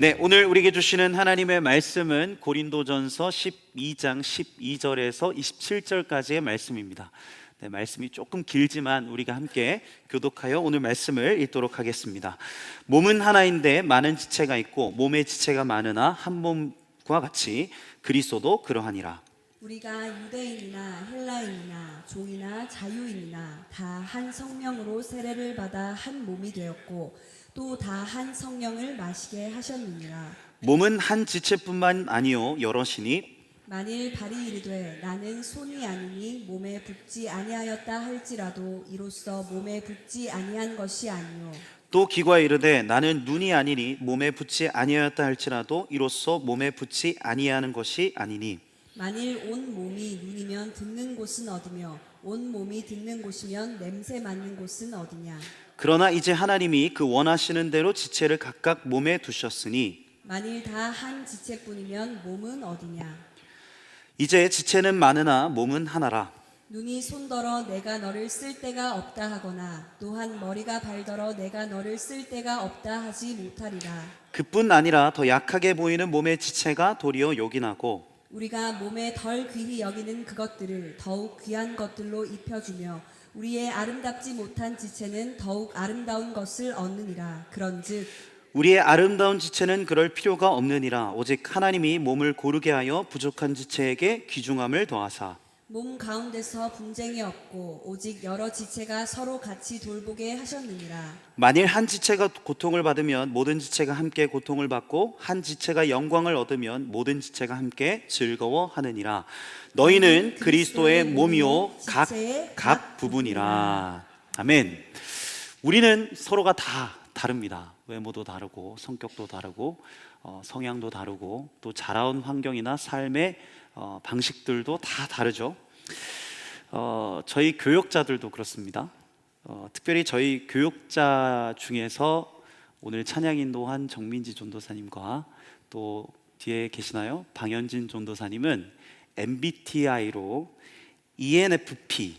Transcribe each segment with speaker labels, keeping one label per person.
Speaker 1: 네, 오늘 우리에게 주시는 하나님의 말씀은 고린도전서 12장 12절에서 27절까지의 말씀입니다. 네, 말씀이 조금 길지만 우리가 함께 교독하여 오늘 말씀을 읽도록 하겠습니다. 몸은 하나인데 많은 지체가 있고 몸의 지체가 많으나 한 몸과 같이 그리스도도 그러하니라.
Speaker 2: 우리가 유대인이나 헬라인이나 종이나 자유인이나 다 한 성령으로 세례를 받아 한 몸이 되었고 또 다 한 성령을 마시게 하셨느니라.
Speaker 1: 몸은 한 지체뿐만 아니요 여럿이니
Speaker 2: 만일 발이 이르되 나는 손이 아니니 몸에 붙지 아니하였다 할지라도 이로써 몸에 붙지 아니한 것이 아니요
Speaker 1: 또 귀가 이르되 나는 눈이 아니니 몸에 붙지 아니하였다 할지라도 이로써 몸에 붙지 아니하는 것이 아니니
Speaker 2: 만일 온 몸이 눈이면 듣는 곳은 어디며 온 몸이 듣는 곳이면 냄새 맡는 곳은 어디냐.
Speaker 1: 그러나 이제 하나님이 그 원하시는 대로 지체를 각각 몸에 두셨으니
Speaker 2: 만일 다 한 지체뿐이면 몸은 어디냐.
Speaker 1: 이제 지체는 많으나 몸은 하나라.
Speaker 2: 눈이 손더러 내가 너를 쓸 데가 없다 하거나 또한 머리가 발더러 내가 너를 쓸 데가 없다 하지 못하리라.
Speaker 1: 그뿐 아니라 더 약하게 보이는 몸의 지체가 도리어 요긴하고
Speaker 2: 우리가 몸에 덜 귀히 여기는 그것들을 더욱 귀한 것들로 입혀주며 우리의 아름답지 못한 지체는 더욱 아름다운 것을 얻느니라. 그런즉
Speaker 1: 우리의 아름다운 지체는 그럴 필요가 없느니라. 오직 하나님이 몸을 고르게 하여 부족한 지체에게 귀중함을 더하사
Speaker 2: 몸 가운데서 분쟁이 없고 오직 여러 지체가 서로 같이 돌보게 하셨느니라.
Speaker 1: 만일 한 지체가 고통을 받으면 모든 지체가 함께 고통을 받고 한 지체가 영광을 얻으면 모든 지체가 함께 즐거워하느니라. 너희는 그리스도의 몸이요 각 부분이라. 아멘. 우리는 서로가 다 다릅니다. 외모도 다르고 성격도 다르고 성향도 다르고 또 자라온 환경이나 삶의 방식들도 다 다르죠. 저희 교역자들도 그렇습니다. 특별히 저희 교역자 중에서 오늘 찬양 인도한 정민지 전도사님과 또 뒤에 계시나요? 방현진 전도사님은 MBTI로 ENFP,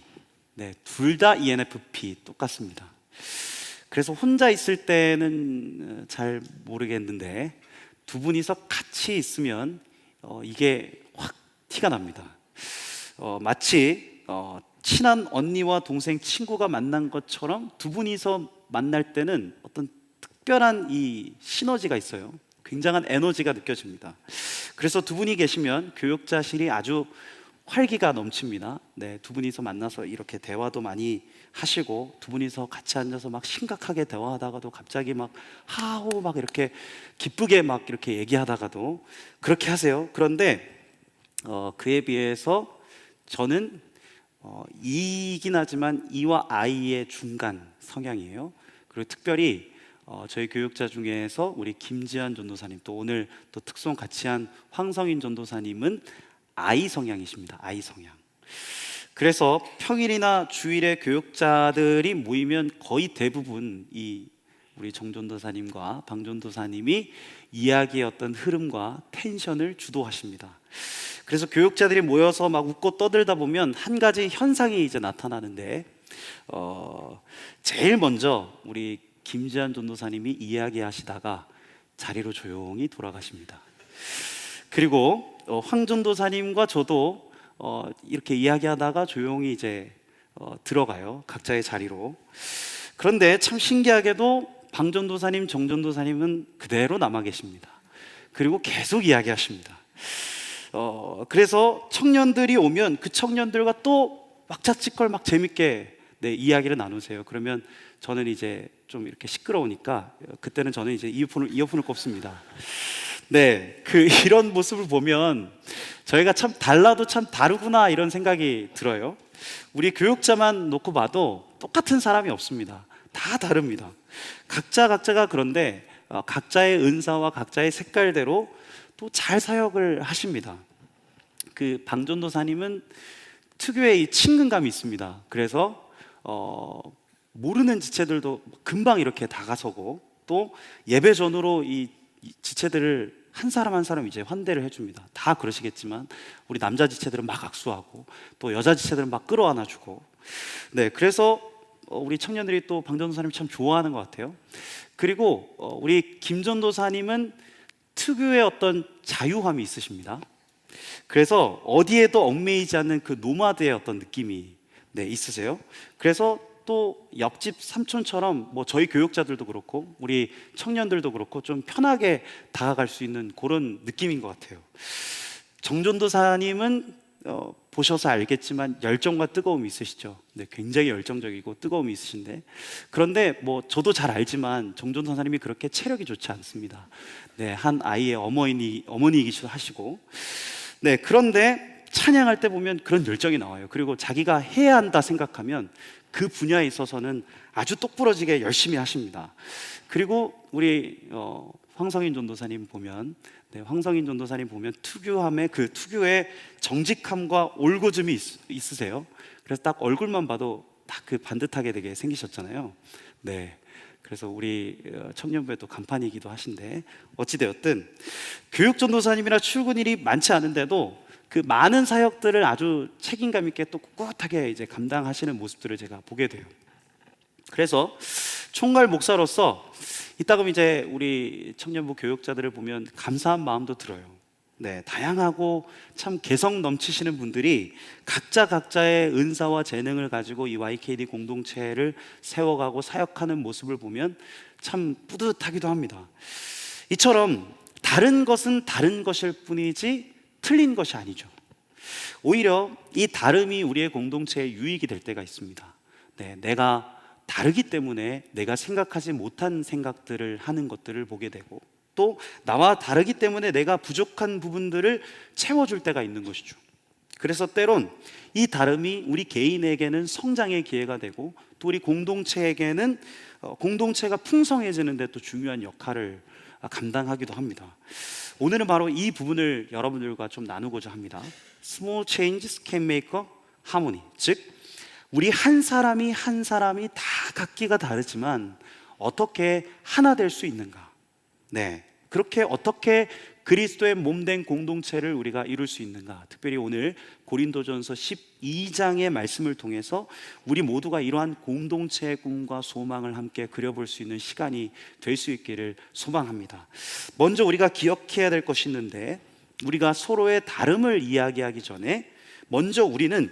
Speaker 1: 네, 둘 다 ENFP 똑같습니다. 그래서 혼자 있을 때는 잘 모르겠는데 두 분이서 같이 있으면 이게 확 티가 납니다. 마치 친한 언니와 동생 친구가 만난 것처럼 두 분이서 만날 때는 어떤 특별한 이 시너지가 있어요. 굉장한 에너지가 느껴집니다. 그래서 두 분이 계시면 교육자실이 아주 활기가 넘칩니다. 네, 두 분이서 만나서 이렇게 대화도 많이 하시고 두 분이서 같이 앉아서 막 심각하게 대화하다가도 갑자기 막 하호 막 이렇게 기쁘게 막 이렇게 얘기하다가도 그렇게 하세요. 그런데 그에 비해서 저는 이이긴 하지만 이와 아이의 중간 성향이에요. 그리고 특별히 저희 교육자 중에서 우리 김지한 전도사님 또 오늘 또 특송 같이 한 황성인 전도사님은 아이 성향이십니다. 아이 성향. 그래서 평일이나 주일에 교육자들이 모이면 거의 대부분 이 우리 정전도사님과 방전도사님이 이야기의 어떤 흐름과 텐션을 주도하십니다. 그래서 교육자들이 모여서 막 웃고 떠들다 보면 한 가지 현상이 이제 나타나는데 제일 먼저 우리 김지한 전도사님이 이야기하시다가 자리로 조용히 돌아가십니다. 그리고 황 전도사님과 저도 이렇게 이야기하다가 조용히 이제 들어가요. 각자의 자리로. 그런데 참 신기하게도 방 전도사님, 정 전도사님은 그대로 남아 계십니다. 그리고 계속 이야기하십니다. 그래서 청년들이 오면 그 청년들과 또 막자치껄 막 재밌게 이야기를 나누세요. 그러면 저는 이제 좀 이렇게 시끄러우니까 그때는 저는 이제 이어폰을 꼽습니다. 네, 이런 모습을 보면 저희가 참 달라도 참 다르구나 이런 생각이 들어요. 우리 교육자만 놓고 봐도 똑같은 사람이 없습니다. 다 다릅니다. 각자가 그런데 각자의 은사와 각자의 색깔대로 또 잘 사역을 하십니다. 그 방전도사님은 특유의 이 친근감이 있습니다. 그래서 모르는 지체들도 금방 이렇게 다가서고 또 예배 전후로 이 지체들을 한 사람 한 사람 이제 환대를 해줍니다. 다 그러시겠지만 우리 남자 지체들은 막 악수하고 또 여자 지체들은 막 끌어안아주고 네, 그래서 우리 청년들이 또 방전도사님 참 좋아하는 것 같아요. 그리고 우리 김전도사님은 특유의 어떤 자유함이 있으십니다. 그래서 어디에도 얽매이지 않는 그 노마드의 어떤 느낌이 있으세요. 그래서 또 옆집 삼촌처럼 뭐 저희 교육자들도 그렇고 우리 청년들도 그렇고 좀 편하게 다가갈 수 있는 그런 느낌인 것 같아요. 정전도사님은 보셔서 알겠지만 열정과 뜨거움이 있으시죠. 굉장히 열정적이고 뜨거움이 있으신데, 그런데 뭐 저도 잘 알지만 정전도사님이 그렇게 체력이 좋지 않습니다. 한 아이의 어머니이기도 하시고, 그런데 찬양할 때 보면 그런 열정이 나와요. 그리고 자기가 해야 한다 생각하면 그 분야에 있어서는 아주 똑부러지게 열심히 하십니다. 그리고 우리 황성인 전도사님 보면 황성인 전도사님 보면 특유함의 그 특유의 정직함과 올고즘이 있으세요. 그래서 딱 얼굴만 봐도 딱 그 반듯하게 되게 생기셨잖아요. 그래서 우리 청년부에 또 간판이기도 하신데, 어찌되었든 교육 전도사님이나 출근일이 많지 않은데도 그 많은 사역들을 아주 책임감 있게 또 꿋꿋하게 이제 감당하시는 모습들을 제가 보게 돼요. 그래서 총괄 목사로서 이따금 이제 우리 청년부 교육자들을 보면 감사한 마음도 들어요. 다양하고 참 개성 넘치시는 분들이 각자의 은사와 재능을 가지고 이 YKD 공동체를 세워가고 사역하는 모습을 보면 참 뿌듯하기도 합니다. 이처럼 다른 것은 다른 것일 뿐이지 틀린 것이 아니죠. 오히려 이 다름이 우리의 공동체에 유익이 될 때가 있습니다. 내가 다르기 때문에 내가 생각하지 못한 생각들을 하는 것들을 보게 되고, 또 나와 다르기 때문에 내가 부족한 부분들을 채워줄 때가 있는 것이죠. 그래서 때론 이 다름이 우리 개인에게는 성장의 기회가 되고, 또 우리 공동체에게는 공동체가 풍성해지는 데 또 중요한 역할을 감당하기도 합니다. 오늘은 바로 이 부분을 여러분들과 좀 나누고자 합니다. Small changes can make a harmony. 즉, 우리 한 사람이 다 각기가 다르지만 어떻게 하나 될 수 있는가? 그렇게 어떻게 그리스도의 몸된 공동체를 우리가 이룰 수 있는가? 특별히 오늘 고린도전서 12장의 말씀을 통해서 우리 모두가 이러한 공동체의 꿈과 소망을 함께 그려볼 수 있는 시간이 될 수 있기를 소망합니다. 먼저 우리가 기억해야 될 것이 있는데, 우리가 서로의 다름을 이야기하기 전에 먼저 우리는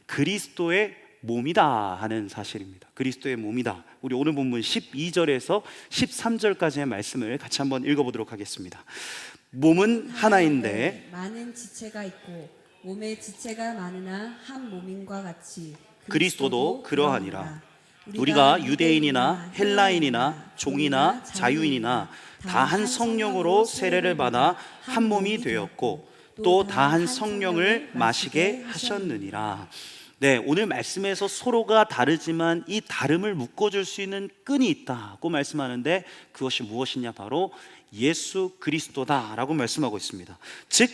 Speaker 1: 그리스도의 몸이다 하는 사실입니다. 그리스도의 몸이다. 우리 오늘 본문 12절에서 13절까지의 말씀을 같이 한번 읽어보도록 하겠습니다. 몸은 하나인데
Speaker 2: 많은 지체가 있고 몸에 지체가 많으나 한 몸인과 같이
Speaker 1: 그리스도도 그러하니라. 우리가 유대인이나 헬라인이나 종이나 자유인이나 다 한 성령으로 세례를 받아 한 몸이 되었고 또 다 한 성령을 마시게 하셨느니라. 오늘 말씀에서 서로가 다르지만 이 다름을 묶어줄 수 있는 끈이 있다고 말씀하는데, 그것이 무엇이냐? 바로 예수 그리스도다라고 말씀하고 있습니다. 즉,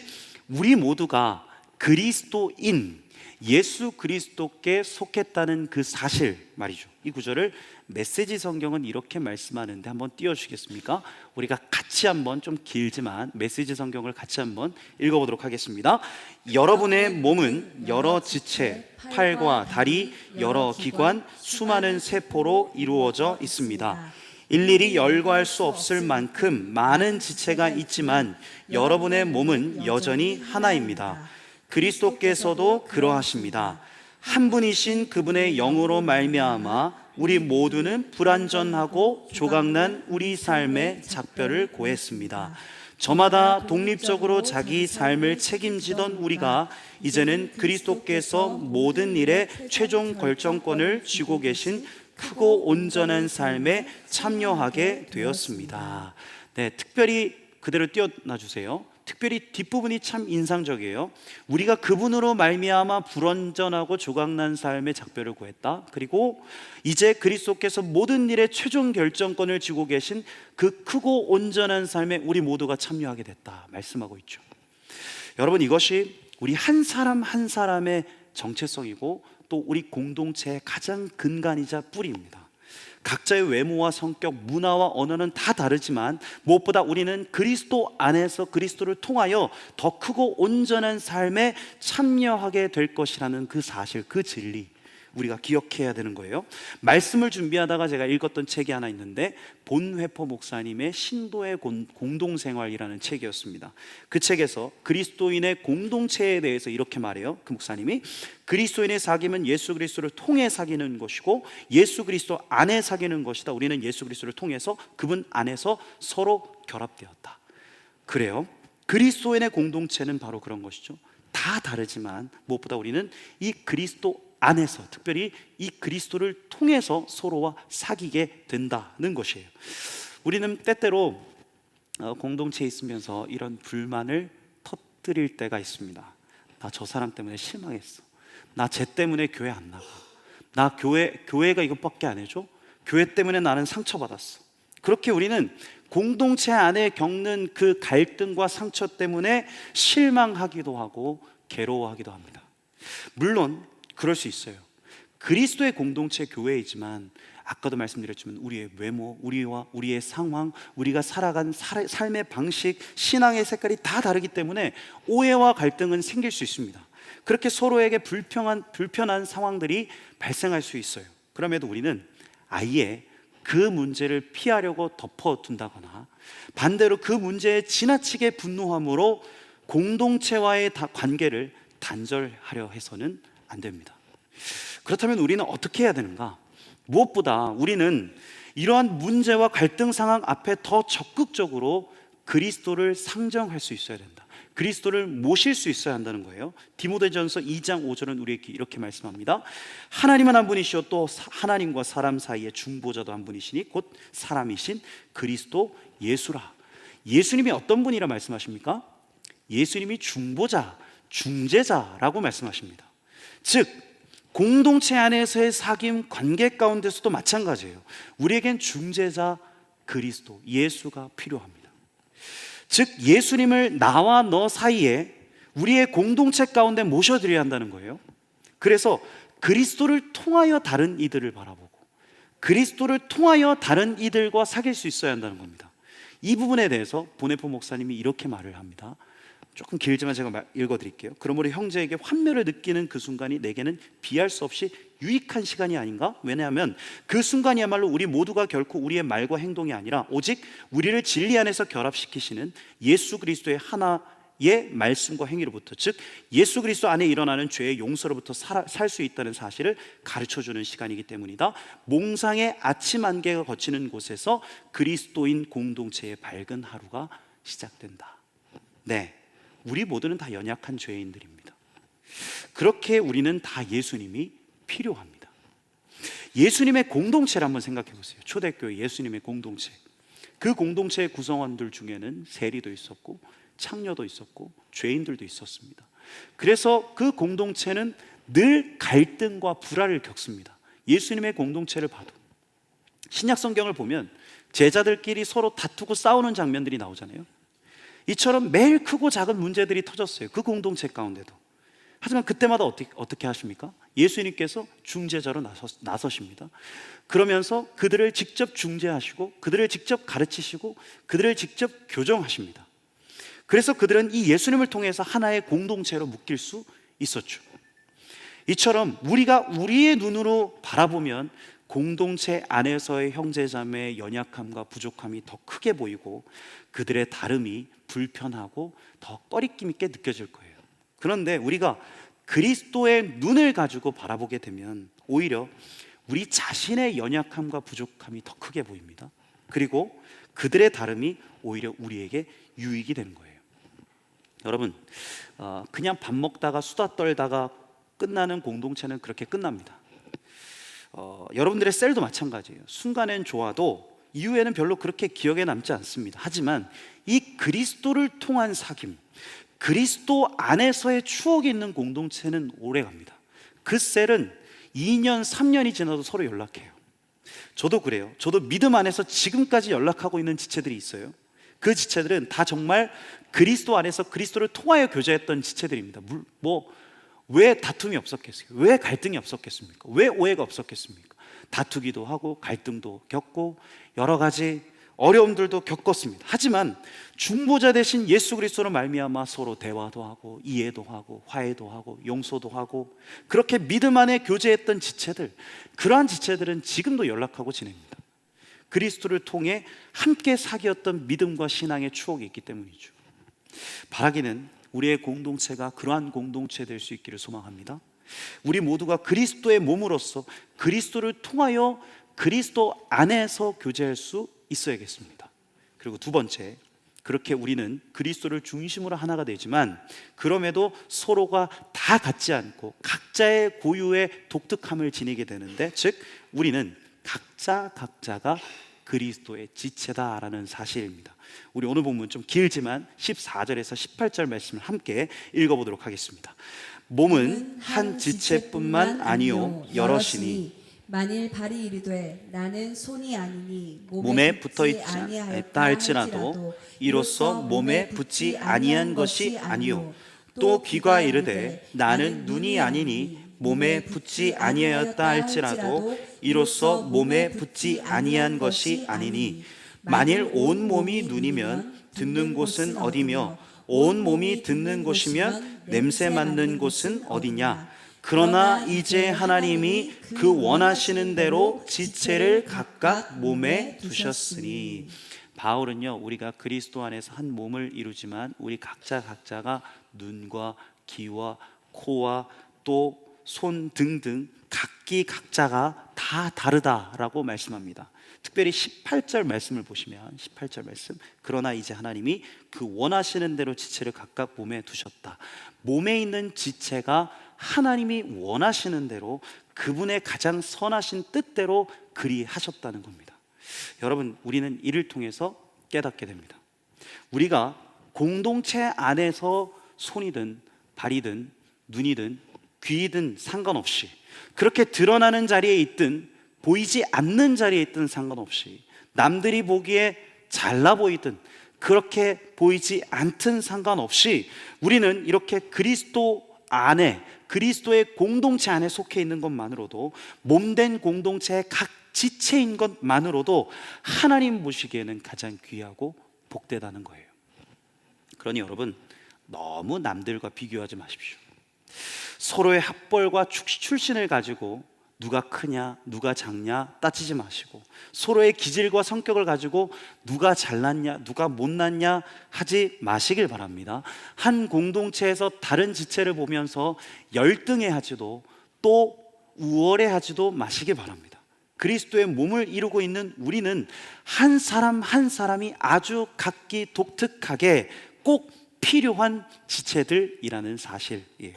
Speaker 1: 우리 모두가 그리스도인 예수 그리스도께 속했다는 그 사실 말이죠. 이 구절을 메시지 성경은 이렇게 말씀하는데 한번 띄워주시겠습니까? 우리가 같이 한번, 좀 길지만 메시지 성경을 같이 한번 읽어보도록 하겠습니다. 여러분의 몸은 여러 지체, 팔과 다리, 여러 기관, 수많은 세포로 이루어져 있습니다. 일일이 열거할 수 없을 만큼 많은 지체가 있지만 여러분의 몸은 여전히 하나입니다. 그리스도께서도 그러하십니다. 한 분이신 그분의 영으로 말미암아 우리 모두는 불완전하고 조각난 우리 삶의 작별을 고했습니다. 저마다 독립적으로 자기 삶을 책임지던 우리가 이제는 그리스도께서 모든 일에 최종 결정권을 쥐고 계신 크고 온전한 삶에 참여하게 되었습니다. 특별히 그대로 띄워놔주세요. 특별히 뒷부분이 참 인상적이에요. 우리가 그분으로 말미암아 불완전하고 조각난 삶의 작별을 구했다. 그리고 이제 그리스도께서 모든 일의 최종 결정권을 쥐고 계신 그 크고 온전한 삶에 우리 모두가 참여하게 됐다 말씀하고 있죠. 여러분, 이것이 우리 한 사람 한 사람의 정체성이고 또 우리 공동체의 가장 근간이자 뿌리입니다. 각자의 외모와 성격, 문화와 언어는 다 다르지만 무엇보다 우리는 그리스도 안에서 그리스도를 통하여 더 크고 온전한 삶에 참여하게 될 것이라는 그 사실, 그 진리, 우리가 기억해야 되는 거예요. 말씀을 준비하다가 제가 읽었던 책이 하나 있는데 본회포 목사님의 신도의 공동생활이라는 책이었습니다. 그 책에서 그리스도인의 공동체에 대해서 이렇게 말해요. 그 목사님이 그리스도인의 사귐은 예수 그리스도를 통해 사귀는 것이고 예수 그리스도 안에 사귀는 것이다. 우리는 예수 그리스도를 통해서 그분 안에서 서로 결합되었다. 그래요. 그리스도인의 공동체는 바로 그런 것이죠. 다 다르지만 무엇보다 우리는 이 그리스도 안에서, 특별히 이 그리스도를 통해서 서로와 사귀게 된다는 것이에요. 우리는 때때로 공동체에 있으면서 이런 불만을 터뜨릴 때가 있습니다. 나 저 사람 때문에 실망했어. 나 쟤 때문에 교회 안 나가. 나 교회가 이것밖에 안 해줘. 교회 때문에 나는 상처받았어. 그렇게 우리는 공동체 안에 겪는 그 갈등과 상처 때문에 실망하기도 하고 괴로워하기도 합니다. 물론 그럴 수 있어요. 그리스도의 공동체 교회이지만 아까도 말씀드렸지만 우리의 외모, 우리의 상황, 우리가 살아간 삶의 방식, 신앙의 색깔이 다 다르기 때문에 오해와 갈등은 생길 수 있습니다. 그렇게 서로에게 불편한 상황들이 발생할 수 있어요. 그럼에도 우리는 아예 그 문제를 피하려고 덮어둔다거나 반대로 그 문제에 지나치게 분노함으로 공동체와의 관계를 단절하려 해서는 안 됩니다. 그렇다면 우리는 어떻게 해야 되는가? 무엇보다 우리는 이러한 문제와 갈등 상황 앞에 더 적극적으로 그리스도를 상정할 수 있어야 된다. 그리스도를 모실 수 있어야 한다는 거예요. 디모데전서 2장 5절은 우리에게 이렇게 말씀합니다. 하나님은 한 분이시요 또 하나님과 사람 사이의 중보자도 한 분이시니 곧 사람이신 그리스도 예수라. 예수님이 어떤 분이라 말씀하십니까? 예수님이 중보자, 중재자라고 말씀하십니다. 즉 공동체 안에서의 사귐 관계 가운데서도 마찬가지예요. 우리에겐 중재자 그리스도 예수가 필요합니다. 즉 예수님을 나와 너 사이에 우리의 공동체 가운데 모셔드려야 한다는 거예요. 그래서 그리스도를 통하여 다른 이들을 바라보고 그리스도를 통하여 다른 이들과 사귈 수 있어야 한다는 겁니다. 이 부분에 대해서 본회포 목사님이 이렇게 말을 합니다. 조금 길지만 제가 읽어드릴게요. 그러므로 형제에게 환멸을 느끼는 그 순간이 내게는 비할 수 없이 유익한 시간이 아닌가? 왜냐하면 그 순간이야말로 우리 모두가 결코 우리의 말과 행동이 아니라 오직 우리를 진리 안에서 결합시키시는 예수 그리스도의 하나의 말씀과 행위로부터, 즉 예수 그리스도 안에 일어나는 죄의 용서로부터 살 수 있다는 사실을 가르쳐주는 시간이기 때문이다. 몽상의 아침 안개가 거치는 곳에서 그리스도인 공동체의 밝은 하루가 시작된다. 네, 우리 모두는 다 연약한 죄인들입니다. 그렇게 우리는 다 예수님이 필요합니다. 예수님의 공동체를 한번 생각해 보세요. 초대교회 예수님의 공동체. 그 공동체의 구성원들 중에는 세리도 있었고 창녀도 있었고 죄인들도 있었습니다. 그래서 그 공동체는 늘 갈등과 불화를 겪습니다. 예수님의 공동체를 봐도 신약 성경을 보면 제자들끼리 서로 다투고 싸우는 장면들이 나오잖아요. 이처럼 매일 크고 작은 문제들이 터졌어요. 그 공동체 가운데도. 하지만 그때마다 어떻게 하십니까? 예수님께서 중재자로 나서십니다. 그러면서 그들을 직접 중재하시고 그들을 직접 가르치시고 그들을 직접 교정하십니다. 그래서 그들은 이 예수님을 통해서 하나의 공동체로 묶일 수 있었죠. 이처럼 우리가 우리의 눈으로 바라보면 공동체 안에서의 형제자매의 연약함과 부족함이 더 크게 보이고 그들의 다름이 불편하고 더 꺼리낌 있게 느껴질 거예요. 그런데 우리가 그리스도의 눈을 가지고 바라보게 되면 오히려 우리 자신의 연약함과 부족함이 더 크게 보입니다. 그리고 그들의 다름이 오히려 우리에게 유익이 되는 거예요. 여러분, 그냥 밥 먹다가 수다 떨다가 끝나는 공동체는 그렇게 끝납니다. 여러분들의 셀도 마찬가지예요. 순간엔 좋아도 이후에는 별로 그렇게 기억에 남지 않습니다. 하지만 이 그리스도를 통한 사귐, 그리스도 안에서의 추억이 있는 공동체는 오래갑니다. 그 셀은 2년, 3년이 지나도 서로 연락해요. 저도 그래요. 저도 믿음 안에서 지금까지 연락하고 있는 지체들이 있어요. 그 지체들은 다 정말 그리스도 안에서 그리스도를 통하여 교제했던 지체들입니다. 왜 다툼이 없었겠어요? 왜 갈등이 없었겠습니까? 왜 오해가 없었겠습니까? 다투기도 하고 갈등도 겪고 여러 가지 어려움들도 겪었습니다. 하지만 중보자 대신 예수 그리스도로 말미암아 서로 대화도 하고 이해도 하고 화해도 하고 용서도 하고 그렇게 믿음 안에 교제했던 지체들, 그러한 지체들은 지금도 연락하고 지냅니다. 그리스도를 통해 함께 사귀었던 믿음과 신앙의 추억이 있기 때문이죠. 바라기는 우리의 공동체가 그러한 공동체 될 수 있기를 소망합니다. 우리 모두가 그리스도의 몸으로서 그리스도를 통하여 그리스도 안에서 교제할 수 있어야겠습니다. 그리고 두 번째, 그렇게 우리는 그리스도를 중심으로 하나가 되지만 그럼에도 서로가 다 같지 않고 각자의 고유의 독특함을 지니게 되는데, 즉 우리는 각자가 그리스도의 지체다라는 사실입니다. 우리 오늘 본문 좀 길지만 14절에서 18절 말씀을 함께 읽어보도록 하겠습니다. 몸은 한 지체뿐만 아니요 여럿이니
Speaker 2: 만일 발이 이르되 나는 손이 아니니
Speaker 1: 몸에 붙어있지 않았다 할지라도 이로써 몸에 붙지 아니한 것이 아니요, 또 귀가 이르되 나는 눈이 아니니 몸에 붙지 아니하였다 할지라도 이로써 몸에 붙지 아니한 것이 아니니 만일 온 몸이 눈이면 듣는 곳은 어디며 온 몸이 듣는 곳이면 냄새 맡는 곳은 어디냐. 그러나 이제 하나님이 그 원하시는 대로 지체를 각각 몸에 두셨으니. 바울은요, 우리가 그리스도 안에서 한 몸을 이루지만 우리 각자가 눈과 귀와 코와 또 손 등등 각자가 다 다르다라고 말씀합니다. 특별히 18절 말씀을 보시면 18절 말씀, 그러나 이제 하나님이 그 원하시는 대로 지체를 각각 몸에 두셨다. 몸에 있는 지체가 하나님이 원하시는 대로 그분의 가장 선하신 뜻대로 그리하셨다는 겁니다. 여러분, 우리는 이를 통해서 깨닫게 됩니다. 우리가 공동체 안에서 손이든 발이든 눈이든 귀이든 상관없이, 그렇게 드러나는 자리에 있든 보이지 않는 자리에 있든 상관없이, 남들이 보기에 잘나 보이든 그렇게 보이지 않든 상관없이 우리는 이렇게 그리스도 안에, 그리스도의 공동체 안에 속해 있는 것만으로도, 몸된 공동체의 각 지체인 것만으로도 하나님 보시기에는 가장 귀하고 복되다는 거예요. 그러니 여러분, 너무 남들과 비교하지 마십시오. 서로의 학벌과 출신을 가지고 누가 크냐 누가 작냐 따지지 마시고, 서로의 기질과 성격을 가지고 누가 잘났냐 누가 못났냐 하지 마시길 바랍니다. 한 공동체에서 다른 지체를 보면서 열등해하지도 또 우월해하지도 마시길 바랍니다. 그리스도의 몸을 이루고 있는 우리는 한 사람 한 사람이 아주 각기 독특하게 꼭 필요한 지체들이라는 사실이에요.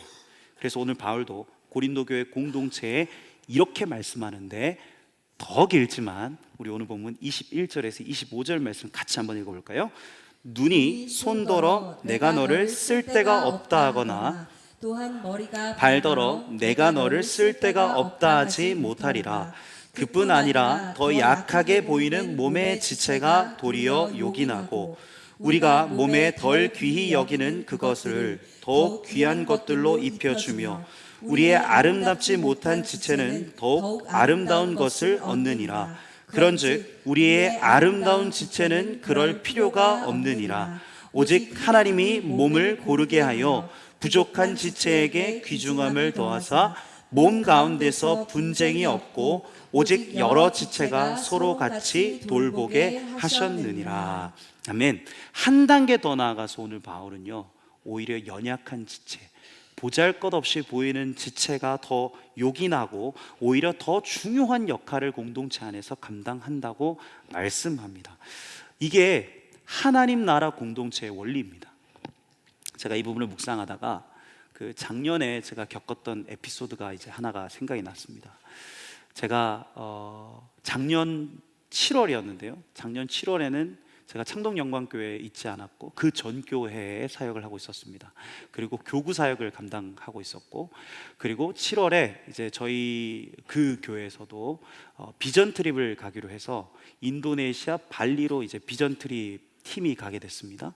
Speaker 1: 그래서 오늘 바울도 고린도 교회 공동체에 이렇게 말씀하는데, 더 길지만 우리 오늘 본문 21절에서 25절 말씀 같이 한번 읽어볼까요? 눈이 손더러 내가 너를 쓸 데가 없다 하거나
Speaker 2: 또한 머리가
Speaker 1: 발더러 내가 너를 쓸 데가 없다 하지 못하리라. 그뿐 아니라 더 약하게 보이는 몸의 지체가 도리어 요긴하고 우리가 몸에 덜 귀히 여기는 그것을 더욱 귀한 것들로 입혀주며 우리의 아름답지 못한 지체는 더욱 아름다운 것을 얻느니라. 그런즉 우리의 아름다운 지체는 그럴 필요가 없느니라. 오직 하나님이 몸을 고르게 하여 부족한 지체에게 귀중함을 더하사 몸 가운데서 분쟁이 없고 오직 여러 지체가 서로 같이 돌보게 하셨느니라. 아멘. 한 단계 더 나아가서 오늘 바울은요, 오히려 연약한 지체, 보잘것없이 보이는 지체가 더 요긴하고 오히려 더 중요한 역할을 공동체 안에서 감당한다고 말씀합니다. 이게 하나님 나라 공동체의 원리입니다. 제가 이 부분을 묵상하다가 그 작년에 제가 겪었던 에피소드가 이제 하나가 생각이 났습니다. 제가 작년 7월이었는데요. 작년 7월에는 제가 창동영광교회에 있지 않았고 그 전 교회에 사역을 하고 있었습니다. 그리고 교구 사역을 감당하고 있었고, 그리고 7월에 이제 저희 그 교회에서도 비전 트립을 가기로 해서 인도네시아 발리로 이제 비전 트립 팀이 가게 됐습니다.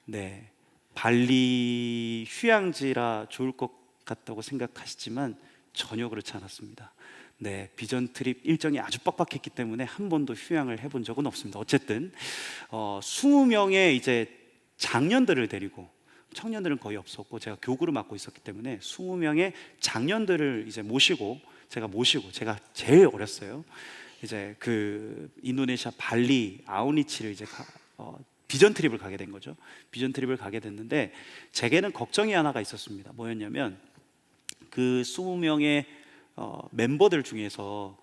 Speaker 1: 네, 발리 휴양지라 좋을 것 같다고 생각하시지만 전혀 그렇지 않았습니다. 네, 비전 트립 일정이 아주 빡빡했기 때문에 한 번도 휴양을 해본 적은 없습니다. 어쨌든 20명의 이제 장년들을 데리고, 청년들은 거의 없었고 제가 교구를 맡고 있었기 때문에 20명의 장년들을 이제 모시고 제가 제일 어렸어요. 이제 그 인도네시아 발리 아우니치를 이제 비전 트립을 가게 된 거죠. 비전 트립을 가게 됐는데 제게는 걱정이 하나가 있었습니다. 뭐였냐면 그 20명의 멤버들 중에서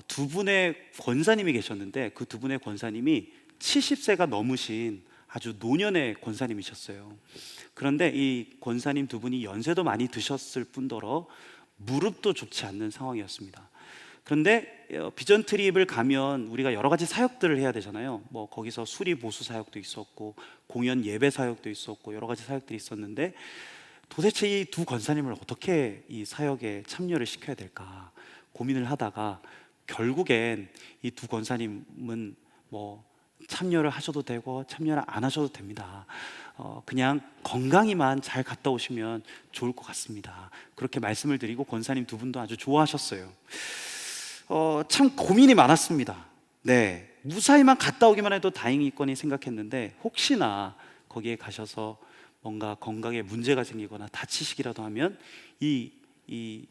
Speaker 1: 두 분의 권사님이 계셨는데 그 두 분의 권사님이 70세가 넘으신 아주 노년의 권사님이셨어요. 그런데 이 권사님 두 분이 연세도 많이 드셨을 뿐더러 무릎도 좋지 않는 상황이었습니다. 그런데 비전 트립을 가면 우리가 여러 가지 사역들을 해야 되잖아요. 뭐 거기서 수리 보수 사역도 있었고 공연 예배 사역도 있었고 여러 가지 사역들이 있었는데 도대체 이 두 권사님을 어떻게 이 사역에 참여를 시켜야 될까 고민을 하다가 결국엔 이 두 권사님은 뭐 참여를 하셔도 되고 참여를 안 하셔도 됩니다. 그냥 건강히만 잘 갔다 오시면 좋을 것 같습니다. 그렇게 말씀을 드리고 권사님 두 분도 아주 좋아하셨어요. 참 고민이 많았습니다. 네, 무사히만 갔다 오기만 해도 다행이거니 생각했는데 혹시나 거기에 가셔서 뭔가 건강에 문제가 생기거나 다치시기라도 하면 이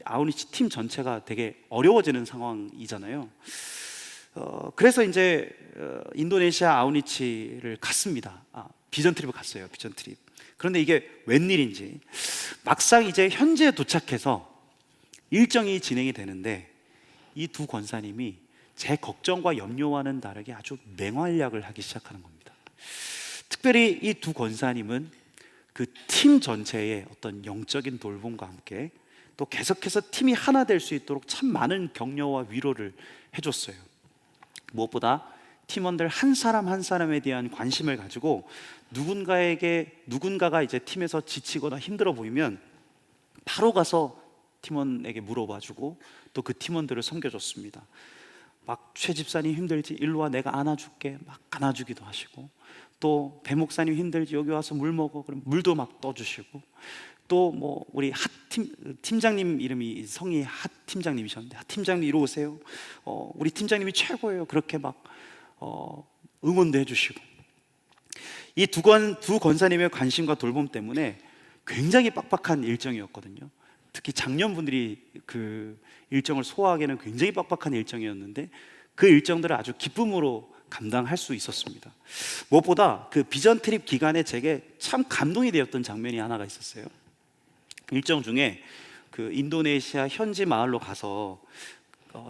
Speaker 1: 아우니치 팀 전체가 되게 어려워지는 상황이잖아요. 그래서 이제 인도네시아 아우니치를 갔습니다. 비전 트립을 갔어요. 비전 트립. 그런데 이게 웬일인지 막상 이제 현지에 도착해서 일정이 진행이 되는데 이 두 권사님이 제 걱정과 염려와는 다르게 아주 맹활약을 하기 시작하는 겁니다. 특별히 이 두 권사님은 그 팀 전체의 어떤 영적인 돌봄과 함께 또 계속해서 팀이 하나 될 수 있도록 참 많은 격려와 위로를 해줬어요. 무엇보다 팀원들 한 사람 한 사람에 대한 관심을 가지고 누군가가 이제 팀에서 지치거나 힘들어 보이면 바로 가서 팀원에게 물어봐주고 또 그 팀원들을 섬겨줬습니다. 막 최 집사님 힘들지? 일로 와 내가 안아줄게. 막 안아주기도 하시고 또 배 목사님 힘들지? 여기 와서 물 먹어. 그럼 물도 막 떠주시고 또 뭐 우리 팀장님 이름이 성이 핫 팀장님이셨는데 핫 팀장님 이리 오세요. 우리 팀장님이 최고예요. 그렇게 막 응원도 해주시고 이 두 권사님의 관심과 돌봄 때문에 굉장히 빡빡한 일정이었거든요. 특히 장년분들이 그 일정을 소화하기에는 굉장히 빡빡한 일정이었는데 그 일정들을 아주 기쁨으로 감당할 수 있었습니다. 무엇보다 그 비전 트립 기간에 제게 참 감동이 되었던 장면이 하나가 있었어요. 일정 중에 그 인도네시아 현지 마을로 가서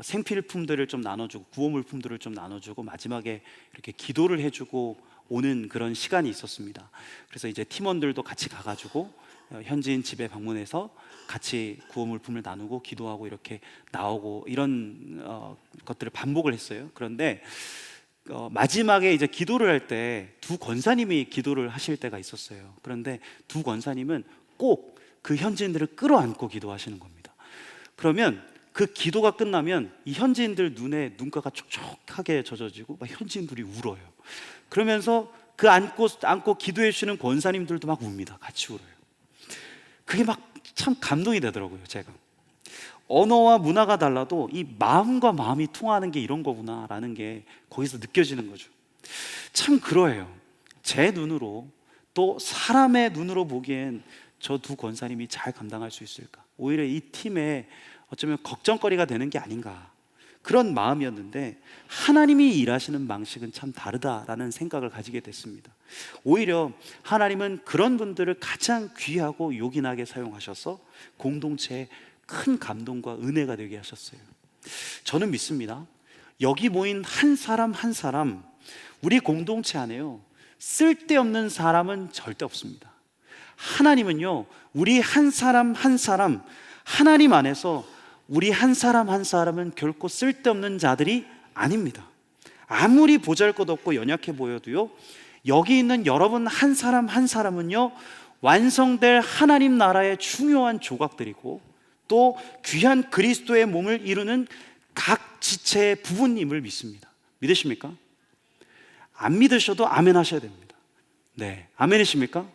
Speaker 1: 생필품들을 좀 나눠주고 구호물품들을 좀 나눠주고 마지막에 이렇게 기도를 해주고 오는 그런 시간이 있었습니다. 그래서 이제 팀원들도 같이 가가지고 현지인 집에 방문해서 같이 구호물품을 나누고 기도하고 이렇게 나오고 이런 것들을 반복을 했어요. 그런데 마지막에 이제 기도를 할 때 두 권사님이 기도를 하실 때가 있었어요. 그런데 두 권사님은 꼭 그 현지인들을 끌어안고 기도하시는 겁니다. 그러면 그 기도가 끝나면 이 현지인들 눈에 눈가가 촉촉하게 젖어지고 막 현지인들이 울어요. 그러면서 그 안고 기도해 주시는 권사님들도 막 웁니다. 같이 울어요. 그게 막 참 감동이 되더라고요. 제가 언어와 문화가 달라도 이 마음과 마음이 통하는 게 이런 거구나라는 게 거기서 느껴지는 거죠. 참 그러해요. 제 눈으로 또 사람의 눈으로 보기엔 저 두 권사님이 잘 감당할 수 있을까? 오히려 이 팀에 어쩌면 걱정거리가 되는 게 아닌가, 그런 마음이었는데 하나님이 일하시는 방식은 참 다르다라는 생각을 가지게 됐습니다. 오히려 하나님은 그런 분들을 가장 귀하고 요긴하게 사용하셔서 공동체에 큰 감동과 은혜가 되게 하셨어요. 저는 믿습니다. 여기 모인 한 사람 한 사람, 우리 공동체 안에요, 쓸데없는 사람은 절대 없습니다. 하나님은요, 우리 한 사람 한 사람, 하나님 안에서 우리 한 사람 한 사람은 결코 쓸데없는 자들이 아닙니다. 아무리 보잘것없고 연약해 보여도요, 여기 있는 여러분 한 사람 한 사람은요, 완성될 하나님 나라의 중요한 조각들이고 또 귀한 그리스도의 몸을 이루는 각 지체의 부분임을 믿습니다. 믿으십니까? 안 믿으셔도 아멘 하셔야 됩니다. 네, 아멘이십니까?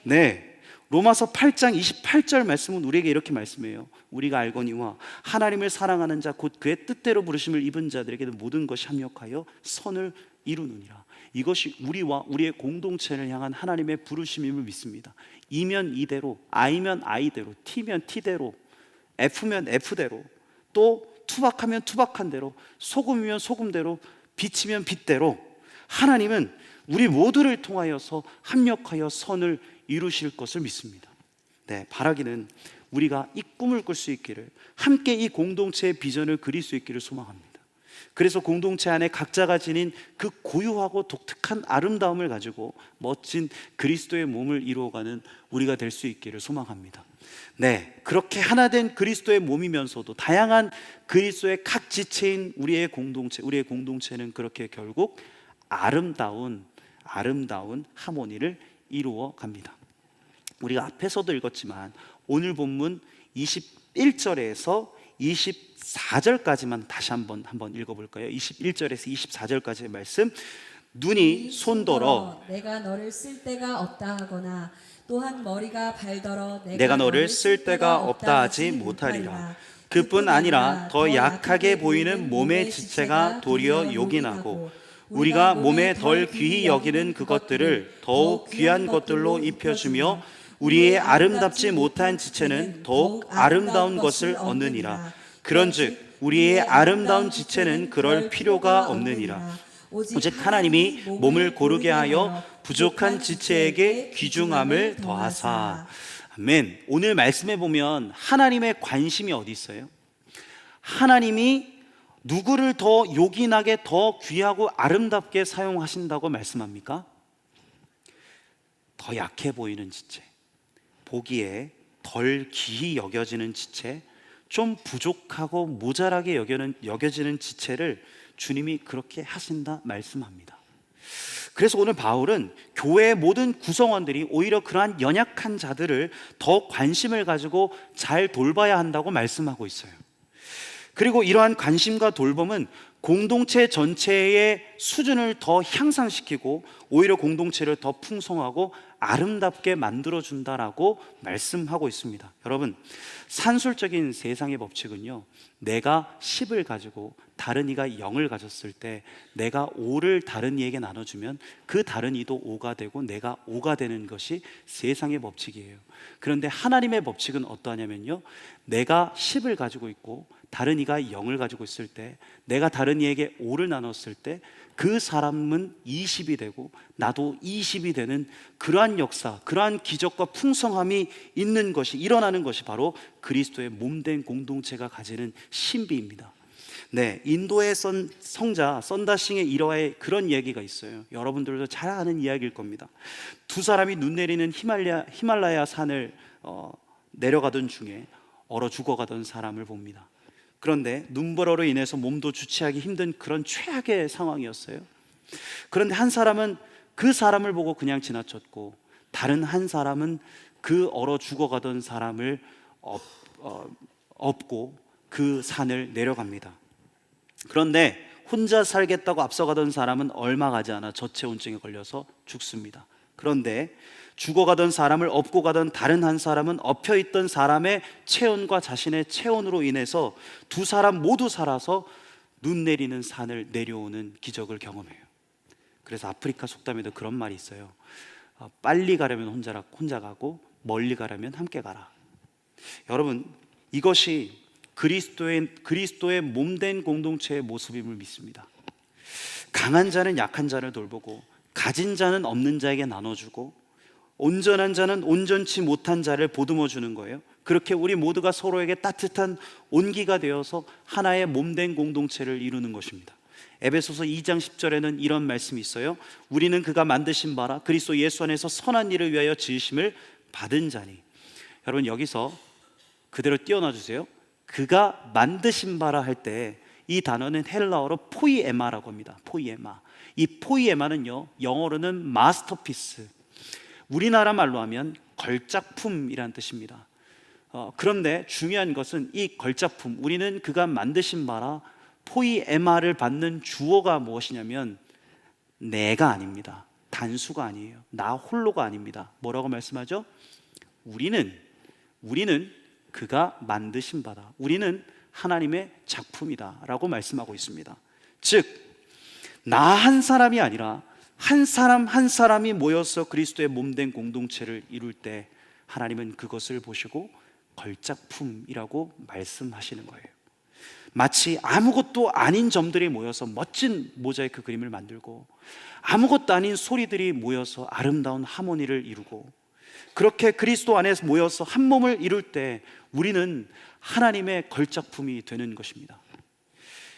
Speaker 1: 네, 로마서 8장 28절 말씀은 우리에게 이렇게 말씀해요. 우리가 알거니와 하나님을 사랑하는 자 곧 그의 뜻대로 부르심을 입은 자들에게는 모든 것이 합력하여 선을 이루느니라. 이것이 우리와 우리의 공동체를 향한 하나님의 부르심임을 믿습니다. 이면 이대로, I면 I대로, T면 T대로, F면 F대로, 또 투박하면 투박한 대로, 소금이면 소금대로, 빛이면 빛대로 하나님은 우리 모두를 통하여서 합력하여 선을 이루실 것을 믿습니다. 네, 바라기는 우리가 이 꿈을 꿀 수 있기를, 함께 이 공동체의 비전을 그릴 수 있기를 소망합니다. 그래서 공동체 안에 각자가 지닌 그 고유하고 독특한 아름다움을 가지고 멋진 그리스도의 몸을 이루어가는 우리가 될 수 있기를 소망합니다. 네, 그렇게 하나된 그리스도의 몸이면서도 다양한 그리스도의 각 지체인 우리의 공동체는 그렇게 결국 아름다운 하모니를 이루어 갑니다. 우리가 앞에서도 읽었지만 오늘 본문 21절에서 24절까지만 다시 한번 읽어볼까요? 21절에서 24절까지의 말씀. 눈이 손더러
Speaker 2: 내가 너를 쓸 데가 없다 하거나 또한 머리가 발더러
Speaker 1: 내가 너를 쓸 데가 없다 하지 못하리라. 그뿐 아니라 더 약하게 보이는 몸의 지체가 도리어 요긴하고 우리가 몸에 덜 귀히 여기는 그것들을 더욱 귀한 것들로 입혀주며 우리의 아름답지 못한 지체는 더욱 아름다운 것을 얻느니라. 그런즉 우리의 아름다운 지체는 그럴 필요가 없느니라. 오직 하나님이 몸을 고르게 하여 부족한 지체에게 귀중함을 더하사. 아멘. 오늘 말씀에 보면 하나님의 관심이 어디 있어요? 하나님이 누구를 더 요긴하게, 더 귀하고 아름답게 사용하신다고 말씀합니까? 더 약해 보이는 지체, 보기에 덜 귀히 여겨지는 지체, 좀 부족하고 모자라게 여겨지는 지체를 주님이 그렇게 하신다 말씀합니다. 그래서 오늘 바울은 교회의 모든 구성원들이 오히려 그러한 연약한 자들을 더 관심을 가지고 잘 돌봐야 한다고 말씀하고 있어요. 그리고 이러한 관심과 돌봄은 공동체 전체의 수준을 더 향상시키고 오히려 공동체를 더 풍성하고 아름답게 만들어준다라고 말씀하고 있습니다. 여러분, 산술적인 세상의 법칙은요, 내가 10을 가지고 다른 이가 0을 가졌을 때 내가 5를 다른 이에게 나눠주면 그 다른 이도 5가 되고 내가 5가 되는 것이 세상의 법칙이에요. 그런데 하나님의 법칙은 어떠하냐면요, 내가 10을 가지고 있고 다른 이가 0을 가지고 있을 때, 내가 다른 이에게 5를 나눴을 때 그 사람은 20이 되고 나도 20이 되는 그러한 역사, 그러한 기적과 풍성함이 있는 것이, 일어나는 것이 바로 그리스도의 몸된 공동체가 가지는 신비입니다. 네, 인도의 성자 썬다싱의 일화에 그런 얘기가 있어요. 여러분들도 잘 아는 이야기일 겁니다. 두 사람이 눈 내리는 히말라야 산을 내려가던 중에 얼어 죽어가던 사람을 봅니다. 그런데 눈보라로 인해서 몸도 주체하기 힘든 그런 최악의 상황이었어요. 그런데 한 사람은 그 사람을 보고 그냥 지나쳤고, 다른 한 사람은 그 얼어 죽어가던 사람을 업고 그 산을 내려갑니다. 그런데 혼자 살겠다고 앞서가던 사람은 얼마 가지 않아 저체온증에 걸려서 죽습니다. 그런데 죽어가던 사람을 업고 가던 다른 한 사람은 엎혀있던 사람의 체온과 자신의 체온으로 인해서 두 사람 모두 살아서 눈 내리는 산을 내려오는 기적을 경험해요. 그래서 아프리카 속담에도 그런 말이 있어요. 빨리 가려면 혼자 가고 멀리 가려면 함께 가라. 여러분, 이것이 그리스도의 몸된 공동체의 모습임을 믿습니다. 강한 자는 약한 자를 돌보고, 가진 자는 없는 자에게 나눠주고, 온전한 자는 온전치 못한 자를 보듬어 주는 거예요. 그렇게 우리 모두가 서로에게 따뜻한 온기가 되어서 하나의 몸된 공동체를 이루는 것입니다. 에베소서 2장 10절에는 이런 말씀이 있어요. 우리는 그가 만드신 바라 그리스도 예수 안에서 선한 일을 위하여 지으심을 받은 자니. 여러분, 여기서 그대로 띄워놔 주세요. 그가 만드신 바라 할 때 이 단어는 헬라어로 포이에마라고 합니다. 포이에마. 이 포이에마는요, 영어로는 마스터피스, 우리나라 말로 하면 걸작품이란 뜻입니다. 그런데 중요한 것은 이 걸작품, 우리는 그가 만드신 바라 포이에마를 받는 주어가 무엇이냐면 내가 아닙니다. 단수가 아니에요. 나 홀로가 아닙니다. 뭐라고 말씀하죠? 우리는 그가 만드신 바다, 우리는 하나님의 작품이다 라고 말씀하고 있습니다. 즉, 나 한 사람이 아니라 한 사람 한 사람이 모여서 그리스도의 몸된 공동체를 이룰 때 하나님은 그것을 보시고 걸작품이라고 말씀하시는 거예요. 마치 아무것도 아닌 점들이 모여서 멋진 모자이크 그림을 만들고 아무것도 아닌 소리들이 모여서 아름다운 하모니를 이루고, 그렇게 그리스도 안에서 모여서 한 몸을 이룰 때 우리는 하나님의 걸작품이 되는 것입니다.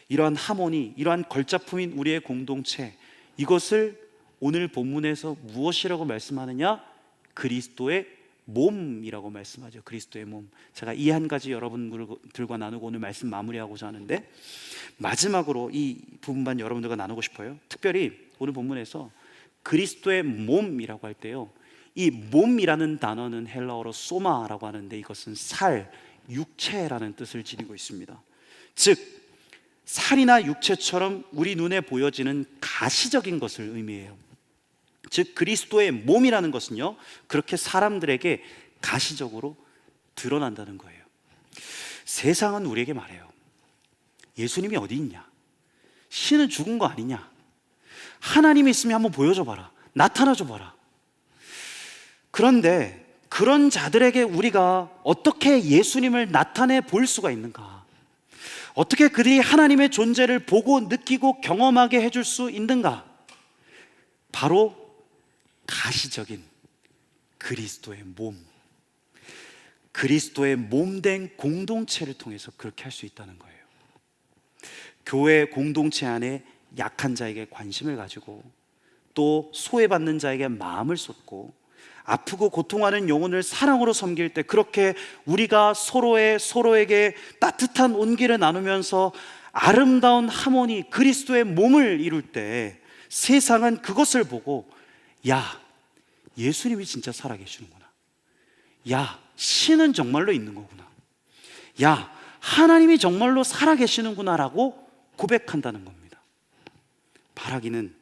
Speaker 1: 이러한 하모니, 이러한 걸작품인 우리의 공동체, 이것을 오늘 본문에서 무엇이라고 말씀하느냐? 그리스도의 몸이라고 말씀하죠. 그리스도의 몸. 제가 이 한 가지 여러분들과 나누고 오늘 말씀 마무리하고자 하는데, 마지막으로 이 부분만 여러분들과 나누고 싶어요. 특별히 오늘 본문에서 그리스도의 몸이라고 할 때요, 이 몸이라는 단어는 헬라어로 소마라고 하는데 이것은 살, 육체라는 뜻을 지니고 있습니다. 즉, 살이나 육체처럼 우리 눈에 보여지는 가시적인 것을 의미해요. 즉, 그리스도의 몸이라는 것은요, 그렇게 사람들에게 가시적으로 드러난다는 거예요. 세상은 우리에게 말해요. 예수님이 어디 있냐? 신은 죽은 거 아니냐? 하나님이 있으면 한번 보여줘 봐라, 나타나줘 봐라. 그런데 그런 자들에게 우리가 어떻게 예수님을 나타내 볼 수가 있는가? 어떻게 그들이 하나님의 존재를 보고 느끼고 경험하게 해줄 수 있는가? 바로 가시적인 그리스도의 몸, 그리스도의 몸된 공동체를 통해서 그렇게 할 수 있다는 거예요. 교회 공동체 안에 약한 자에게 관심을 가지고, 또 소외받는 자에게 마음을 쏟고, 아프고 고통하는 영혼을 사랑으로 섬길 때 그렇게 우리가 서로에게 따뜻한 온기를 나누면서 아름다운 하모니, 그리스도의 몸을 이룰 때 세상은 그것을 보고, 야, 예수님이 진짜 살아계시는구나. 야, 신은 정말로 있는 거구나. 야, 하나님이 정말로 살아계시는구나 라고 고백한다는 겁니다. 바라기는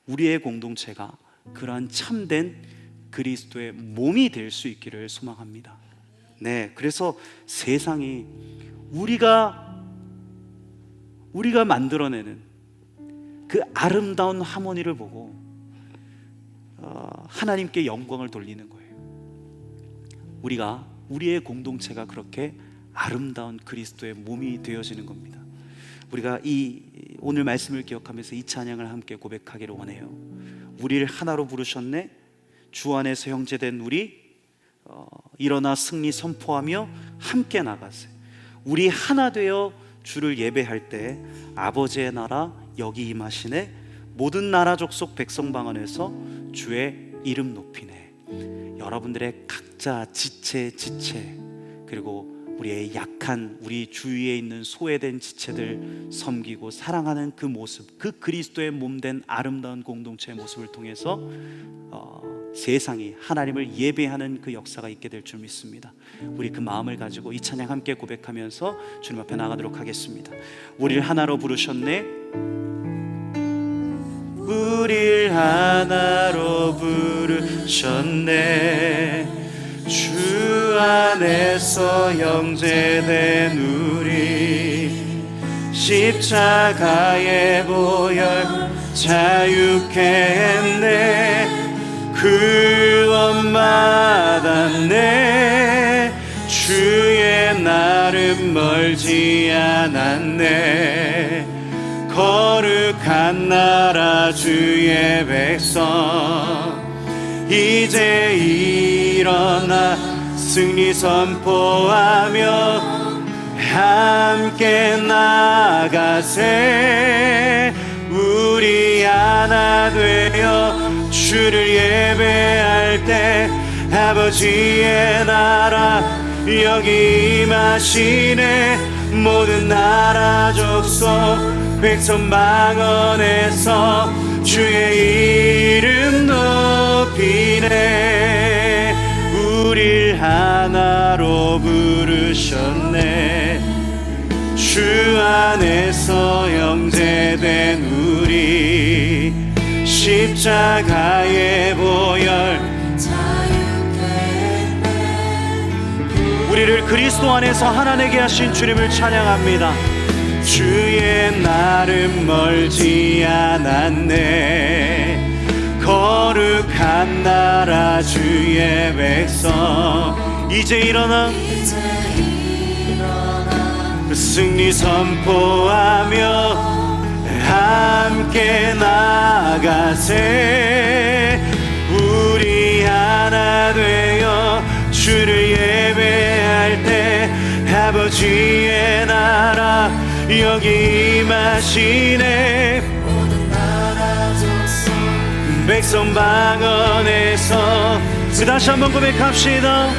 Speaker 1: 우리의 공동체가 그러한 참된 그리스도의 몸이 될 수 있기를 소망합니다. 네, 그래서 세상이 우리가 만들어내는 그 아름다운 하모니를 보고 하나님께 영광을 돌리는 거예요. 우리의 공동체가 그렇게 아름다운 그리스도의 몸이 되어지는 겁니다. 우리가 오늘 말씀을 기억하면서 이 찬양을 함께 고백하기를 원해요. 우리를 하나로 부르셨네, 주 안에서 형제된 우리 일어나 승리 선포하며 함께 나가세. 우리 하나 되어 주를 예배할 때 아버지의 나라 여기 임하시네, 모든 나라 족속 백성 방언에서 주의 이름 높이네. 여러분들의 각자 지체 그리고 우리의 약한, 우리 주위에 있는 소외된 지체들 섬기고 사랑하는 그 모습, 그 그리스도의 몸된 아름다운 공동체의 모습을 통해서 세상이 하나님을 예배하는 그 역사가 있게 될 줄 믿습니다. 우리 그 마음을 가지고 이 찬양 함께 고백하면서 주님 앞에 나가도록 하겠습니다. 우리를 하나로 부르셨네, 우리를 하나로 부르셨네, 주 안에서 형제된 우리 십자가의 보혈 자유케 했네, 구원 받았네, 주의 날은 멀지 않았네, 거룩한 나라 주의 백성 이제 일어나 승리 선포하며 함께 나가세. 우리 하나 되어 주를 예배할 때 아버지의 나라 여기 임하시네, 모든 나라 족속 백성 방언에서 주의 이름 높이네. 우릴 하나로 부르셨네, 주 안에서 형제된 우리 십자가의 보혈 자유케 했네, 우리를 그리스도 안에서 하나 되게 하신 주님을 찬양합니다. 주의 날은 멀지 않았네. 거룩한 나라 주의 백성 이제 일어나 승리 선포하며 함께 나가세. 우리 하나 되어 주를 예배할 때 아버지의 나라 여기 임하시네. 백성 방언에서 다시 한번 고백합시다.